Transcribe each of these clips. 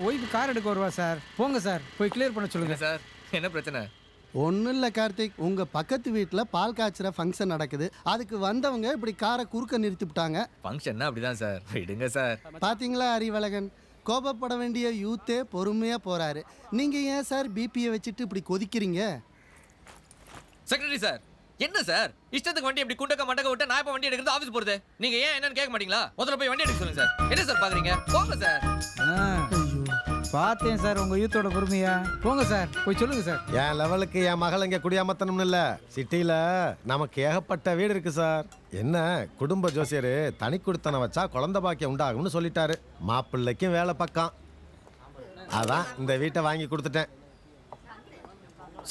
Wife car எடுக்க வருவா sir. போங்க சார், போய் கிளியர் பண்ண சொல்லுங்க சார். என்ன பிரச்சனை? ஒன்றும் இல்லை கார்த்திக், உங்கள் பக்கத்து வீட்டில் பால் காய்ச்சுற ஃபங்க்ஷன் நடக்குது. அதுக்கு வந்தவங்க இப்படி காரை குறுக்க நிறுத்திவிட்டாங்க. ஃபங்க்ஷன்னா அப்படிதான் சார், விடுங்க சார். பார்த்தீங்களா அறிவழகன், கோபப்பட வேண்டிய யூத்தே பொறுமையாக போகிறாரு. நீங்கள் ஏன் சார் பிபியை வச்சுட்டு இப்படி கொதிக்கிறீங்க? செக்ரட்டரி சார், என்ன சார் இஷ்டத்துக்கு வண்டி எப்படி குண்டக்க மண்டக்க விட்டு நான் இப்போ வண்டி எடுக்கிறது ஆஃபீஸ் போகிறது? நீங்க ஏன் என்னன்னு கேட்க மாட்டீங்களா? முதல்ல போய் வண்டி எடுக்க சொல்லுங்க சார். என்ன சார் பாக்குறீங்க? போங்க சார். பார்த்தேன் சார் உங்க யூத்தோட பொறுமையா. போங்க சார், போய் சொல்லுங்க சார். என் லெவலுக்கு என் மகள் இங்கே குடியாமத்தனும்னு இல்லை, சிட்டியில் நமக்கு ஏகப்பட்ட வீடு இருக்கு சார். என்ன குடும்ப ஜோசியர் தனி கொடுத்தனை வச்சா குழந்தை பாக்கியம் உண்டாகும்னு சொல்லிட்டாரு. மாப்பிள்ளைக்கும் வேலை பக்கம், அதான் இந்த வீட்டை வாங்கி கொடுத்துட்டேன்.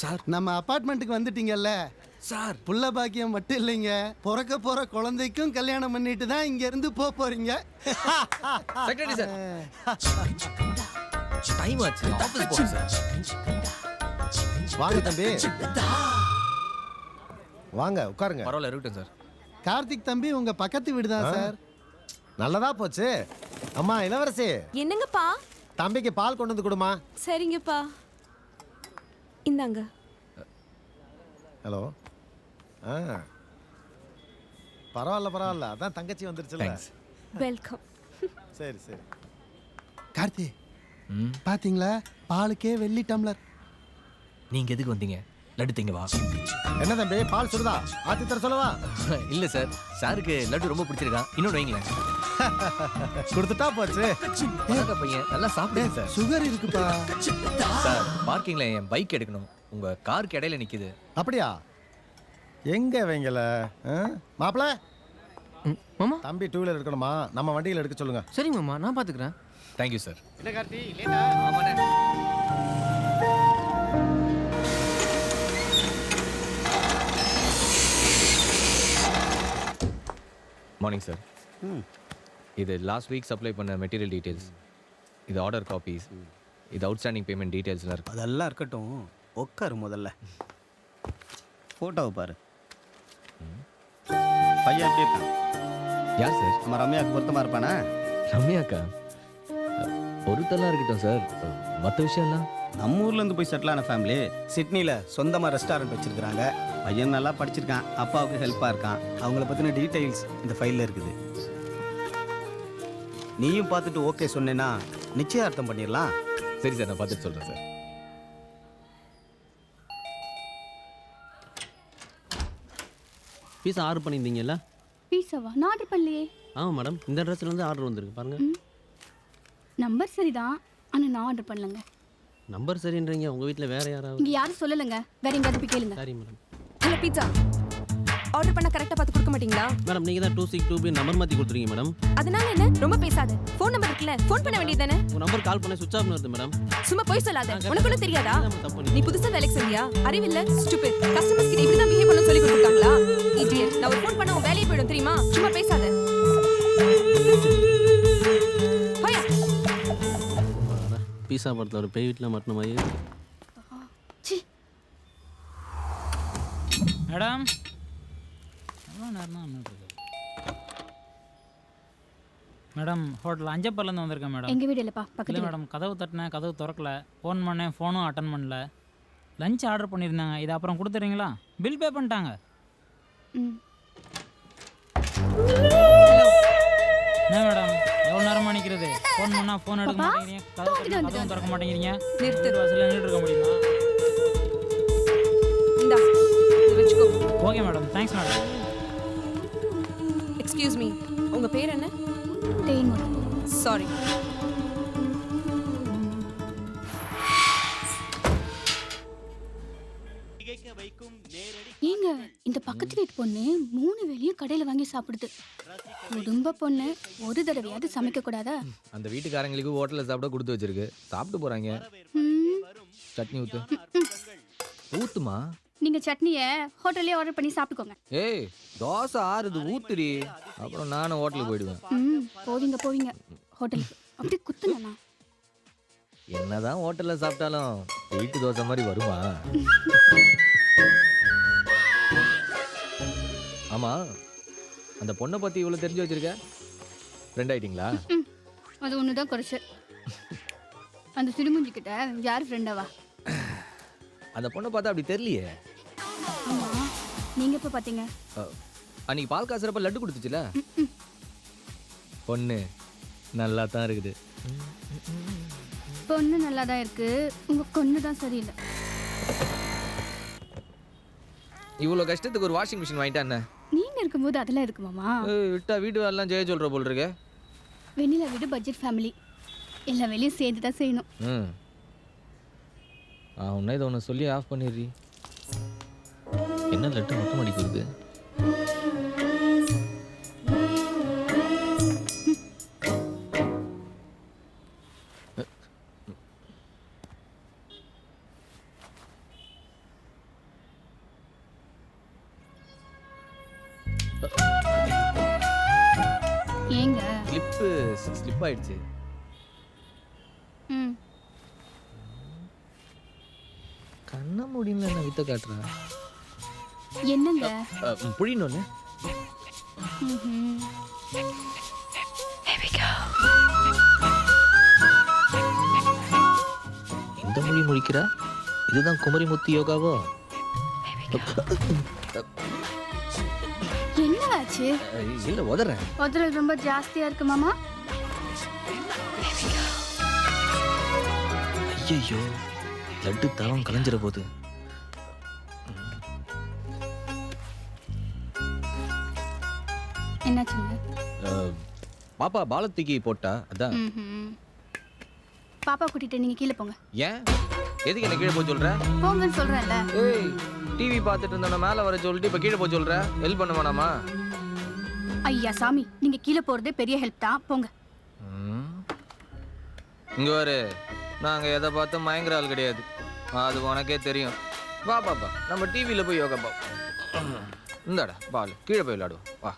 சார் நம்ம அப்பார்ட்மெண்ட்டுக்கு வந்துட்டீங்கல்ல சார். புள்ள பாக்கியம் மட்டும் இல்லைங்க, பிறக்க போற குழந்தைக்கும் கல்யாணம் பண்ணிட்டு தான் இங்க இருந்து போறீங்க. செக்ரட்டரி சார், டைம் ஆச்சு, ஆபீஸ் போறேன் சார். வாங்க தம்பி, வாங்க உட்காருங்க. பரவாயில்ல, இருக்கட்டும் சார். கார்த்திக் தம்பி உங்க பக்கத்து வீடு தான் சார். நல்லதா போச்சு. அம்மா இளவரசி, என்னங்கப்பா? தம்பிக்கு பால் கொண்டு வந்து கொடுமா. சரிங்கப்பா, இந்தாங்க. ஹலோ. பரவாயில்ல, அதான் தங்கச்சி வந்துருச்சுல. வெல்கம். சரி சரி. கார்த்தி பாத்தீங்களா, பாலுக்கே வெள்ளி டம்ளர். நீங்க எதுக்கு வந்தீங்க? லட்டு திங்க வா. என்ன தம்பி, பால் சுடுதா? ஆத்தி தர சொல்லவா? இல்ல சார், சாருக்கு லட்டு ரொம்ப பிடிச்சிருக்கான், இன்னொன்று வைங்களேன். கொடுத்துட்டா போச்சு. பையன் நல்லா சாப்பிடுங்க சார். சுகர் இருக்குப்பா. சார், பார்க்கிங்ல என் பைக் எடுக்கணும், உங்க காருக்கு இடையில நிக்குது. அப்படியா? எங்க வைங்கல மாப்பிள? மாமா, தம்பி டூ வீலர் எடுக்கணுமா? நம்ம வண்டியில் எடுக்க சொல்லுங்க. சரிங்க மாமா, நான் பாத்துக்கிறேன். Thank you sir. என்ன கார்த்தி, லேட்டா? ஆமாண்ணே. Morning sir. இது லாஸ்ட் வீக் சப்ளை பண்ண மெட்டீரியல் டீட்டெயில்ஸ், இது ஆர்டர் காப்பீஸ், இது அவுட்ஸ்டாண்டிங் பேமெண்ட் டீட்டெயில்ஸ்லாம் இருக்கு. அதெல்லாம் இருக்கட்டும், உட்காரு. முதல்ல ஃபோட்டோவை பாரு. பையன் எப்படி இருக்கான்? யார் சார்? நம்ம ரம்யாவுக்கு பொருத்தமாக இருப்பானே? ரம்யாக்கா பொருத்தெல்லாம் இருக்கட்டும் சார், மற்ற விஷயம்லாம். நம்ம ஊர்லேருந்து போய் செட்டில் ஆன ஃபேமிலி, சிட்னியில் சொந்தமாக ரெஸ்டாரண்ட் வச்சுருக்கிறாங்க. பையன் நல்லா படிச்சிருக்கான், அப்பாவுக்கு ஹெல்ப்பாக இருக்கான். அவங்கள பற்றின டீட்டெயில்ஸ் இந்த ஃபைலில் இருக்குது. நீயும் பார்த்துட்டு ஓகே சொன்னேன்னா நிச்சயார்த்தம் பண்ணிடலாம். சரி சார், நான் பார்த்துட்டு சொல்கிறேன் சார். Pizza order பண்ணியிருந்தீங்கல்ல? பீஸாவா? நான் ஆர்டர் பண்ணலையே. ஆமாம் மேடம், இந்த அட்ரஸ்லேருந்து ஆர்டர் வந்திருக்கு பாருங்க. நம்பர் சரிதான், ஆனால் நான் ஆர்டர் பண்ணலங்க. நம்பர் சரின்றீங்க, உங்கள் வீட்டில் வேறு யாராவது? இங்கே யாரும் சொல்லலைங்க, வேற எங்கேயாவது போய் கேளுங்க. சரி மேடம். ஹலோ, பீட்சா ஆர்டர் பண்ண கரெக்டாக பார்த்து கொடுக்க மாட்டீங்களா? மேடம், நீங்கள் தான் 262 நம்பர் மாற்றி கொடுத்துருங்க மேடம். அதனால என்ன? ரொம்ப பேசாத. ஃபோன் நம்பர் இருக்குல்ல, ஃபோன் பண்ண வேண்டியது தானே? உங்கள் நம்பர் கால் பண்ண சுவிச் ஆஃப் வருது மேடம். சும்மா போய் சொல்லாத. உனக்கு ஒன்றும் தெரியாதா? தப்பு. நீ புதுசா வேலைக்கு செஞ்சியா? அறிவில்ல, ஸ்டூபிட். கஸ்டமர்ஸ் கிட்ட இப்படி தான் பிஹேவ் பண்ண சொல்லி கொடுத்துருக்காங்களா? இடியட். நான் ஒரு ஃபோன் பண்ண உன் வேலையை போயிடும் தெரியுமா? சும்மா பேசாத. போயா. பீஸா படத்தில் ஒரு பேய் வீட்டில் மாட்டின மாதிரி. மேடம், மேடம் ஹோட்டல் அஞ்சப்பர்லேருந்து வந்திருக்கேன் மேடம். எங்கள் வீடு இல்லைப்பா, இல்லை பக்கத்தில். மேடம், கதவு தட்டினேன், கதவு திறக்கல. ஃபோன் பண்ணேன், ஃபோனும் அட்டன் பண்ணல. லஞ்ச் ஆர்டர் பண்ணியிருந்தாங்க, இது அப்புறம் கொடுத்துறீங்களா? பில் பே பண்ணிட்டாங்க. என்ன மேடம், எவ்வளோ நேரமாக நிற்கிறது? ஃபோன் பண்ணால் ஃபோன் எடுக்க மாட்டேங்கிறீங்க, கதவு திறக்க மாட்டேங்கிறீங்க. நிறுத்து. வாசலில் நின்றுட்டு இருக்க முடியுமா? இந்தா, இது வச்சுக்கோ. Okay madam, thanks madam. Excuse me, உங்க பேர் என்ன? தேன்மொழி. சாரி. ஏங்க, இந்த பக்கத்து வீட்டு பொண்ணு 3 வேளையும் கடையில் வாங்கி சாப்பிடுது. குடும்ப பொண்ணு ஒரு தடவையாவது சமைக்க கூடாதா? அந்த வீட்டுக்காரங்களுக்கு ஹோட்டலில் சாப்பிட கொடுத்து வச்சிருக்கு, சாப்பிட்டு போகிறாங்க. சட்னி ஊற்று. ஊத்துமா? நீங்க சட்னியை ஹோட்டல்லே ஆர்டர் பண்ணி சாப்பிட்டுக்கோங்க. ஏய், தோசை ஆறுது, ஊத்துடி. அப்புறம் நானும் ஹோட்டலுக்கு போயிடுவேன். போவீங்க ஹோட்டலுக்கு. அப்படி குத்துனா என்னதான் ஹோட்டலில் சாப்பிட்டாலும் வீட்டு தோசை மாதிரி வருமா? ஆமா, அந்த பொண்ணை பற்றி இவ்வளோ தெரிஞ்சு வச்சிருக்க? ஃப்ரெண்ட் ஆயிட்டீங்களா? அது ஒன்று தான் குறைச்சு. அந்த சிடுமுஞ்சி கிட்ட யார் ஃப்ரெண்டாவா? அந்த பொண்ணை பார்த்தா அப்படி தெரியலையே. ஆமா, நீங்க எப்போ பார்த்தீங்க? அன்னைக்கு பால் காசுறப்ப லட்டு கொடுத்துச்சுல. பொண்ணு நல்லா தான் இருக்குது. பொண்ணு நல்லா தான் இருக்கு, உங்க பொண்ணு தான் சரியில்லை. இவ்வளோ கஷ்டத்துக்கு ஒரு வாஷிங் மிஷின் வாங்கிட்டா என்ன? நீங்க இருக்கும்போது அதெல்லாம் இருக்குமாமா? விட்டா வீடு வேலைலாம் ஜெய சொல்கிற போல் இருக்கு. வெண்ணிலா வீடு பட்ஜெட் ஃபேமிலி, எல்லா வேலையும் சேர்த்து தான் செய்யணும். உன்ன இதை ஒன்று சொல்லி ஆஃப் பண்ணிடுறி. என்ன லட்டு மட்டும் அடிக்கிறது? ஏங்க ஸ்லிப் ஆயிடுச்சு. ம், கண்ண முடியல என்ன வித்த காட்டுறா. என்னங்க? புழினொன்னு. ம்ஹும். இந்த மொழி முடிக்கிறா. இதுதான் குமரிமுத்து யோகாவோ? என்ன ஆச்சு? இல்ல உதறேன். உதறல் ரொம்ப ஜாஸ்தியா இருக்கு மாமா. ஐயோ, லட்டு தவம் கலைஞ்சிட போகுது. என்னாச்சுங்க? பாப்பா பாலத்துக்கு போட்டா அதான். ம்ஹும். பாப்பா கூட்டிட்டு நீங்க கீழே போங்க. ஏன் எதுக்கு என்ன கீழே போக சொல்ற? போங்கன்னு சொல்றேன்ல. ஏய், டிவி பார்த்துட்டு இருந்தோம் மேலே வர சொல்லிட்டு இப்போ கீழே போக சொல்ற. ஹெல்ப் பண்ண வேணாமா? ஐயா சாமி, நீங்க கீழே போறதே பெரிய ஹெல்ப் தான், போங்க. இங்க வரு, நாங்க எதை பார்த்து மயங்குற ஆள் கிடையாது, அது உனக்கே தெரியும். வா பாப்பா, நம்ம டிவியில் போய் யோகா பார்ப்போம். இந்தாடா பால், கீழே போய் விளையாடுவோம் வா.